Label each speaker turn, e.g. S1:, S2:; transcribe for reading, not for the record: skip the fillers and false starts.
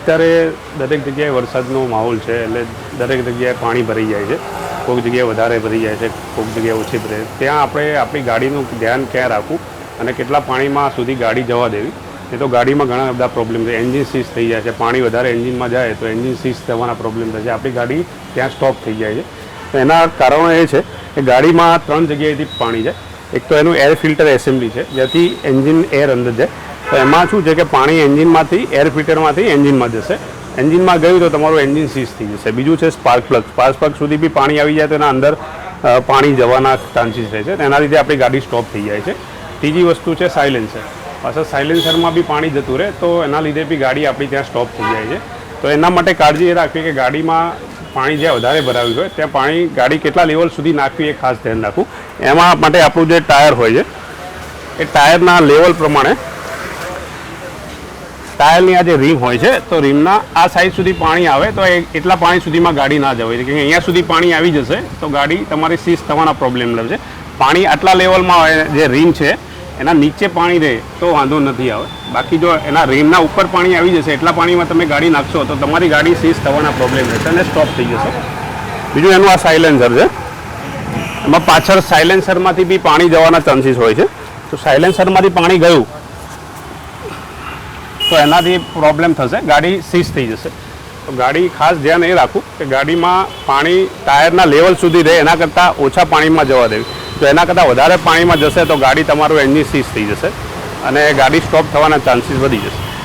S1: અત્યારે દરેક જગ્યાએ વરસાદનો માહોલ છે એટલે દરેક જગ્યાએ પાણી ભરાઈ જાય છે. કોઈક જગ્યાએ વધારે ભરી જાય છે, કોઈક જગ્યાએ ઓછી ભરે. ત્યાં આપણે આપણી ગાડીનું ધ્યાન ક્યાં રાખવું અને કેટલા પાણીમાં સુધી ગાડી જવા દેવી. એ તો ગાડીમાં ઘણા બધા પ્રોબ્લેમ છે. એન્જિન સીઝ થઈ જાય છે, પાણી વધારે એન્જિનમાં જાય તો એન્જિન સીઝ થવાના પ્રોબ્લેમ થાય છે. આપણી ગાડી ત્યાં સ્ટોપ થઈ જાય છે. તો એના કારણો એ છે કે ગાડીમાં 3 જગ્યાએથી પાણી જાય. એક તો એનું એર ફિલ્ટર એસેમ્બલી છે, જેથી એન્જિન એર અંદર જાય. તો એમાં શું છે કે પાણી એન્જિનમાંથી એર ફિલ્ટરમાંથી એન્જિનમાં જશે. એન્જિનમાં ગયું તો તમારું એન્જિન સીઝ થઈ જશે. બીજું છે સ્પાર્ક પ્લગ. સ્પાર્ક પ્લગ સુધી બી પાણી આવી જાય તો એના અંદર પાણી જવાના ચાન્સીસ રહે છે. એના લીધે આપણી ગાડી સ્ટોપ થઈ જાય છે. ત્રીજી વસ્તુ છે સાયલેન્સર. પાછા સાયલેન્સરમાં બી પાણી જતું રહે તો એના લીધે બી ગાડી આપણી ત્યાં સ્ટોપ થઈ જાય છે. તો એના માટે કાળજી એ રાખવી કે ગાડીમાં પાણી જ્યાં વધારે ભરાવ્યું હોય ત્યાં પાણી ગાડી કેટલા લેવલ સુધી નાખવી એ ખાસ ધ્યાન રાખવું. એમાં માટે આપણું જે ટાયર હોય છે એ ટાયરના લેવલ પ્રમાણે ટાયરની આ જે રીમ હોય છે તો રીમના આ સાઈઝ સુધી પાણી આવે તો એટલા પાણી સુધીમાં ગાડી ના જવાય. કે અહીંયા સુધી પાણી આવી જશે તો ગાડી તમારી સીઝ થવાના પ્રોબ્લેમ રહેશે. પાણી આટલા લેવલમાં હોય જે રીમ છે એના નીચે પાણી રહે તો વાંધો નથી આવે. બાકી જો એના રીમના ઉપર પાણી આવી જશે એટલા પાણીમાં તમે ગાડી નાખશો તો તમારી ગાડી સીઝ થવાના પ્રોબ્લેમ રહેશે અને સ્ટોપ થઈ જશે. બીજું એનું આ સાયલેન્સર છે. એમાં પાછળ સાયલેન્સરમાંથી બી પાણી જવાના ચાન્સીસ હોય છે. તો સાયલેન્સરમાંથી પાણી ગયું તો એનાથી પ્રોબ્લેમ થશે, ગાડી સીઝ થઈ જશે. તો ગાડી ખાસ ધ્યાન એ રાખવું કે ગાડીમાં પાણી ટાયરના લેવલ સુધી રહે એના કરતાં ઓછા પાણીમાં જવા દેવી. જો એના કરતાં વધારે પાણીમાં જશે તો ગાડી તમારું એન્જિન સીઝ થઈ જશે અને ગાડી સ્ટોપ થવાના ચાન્સીસ વધી જશે.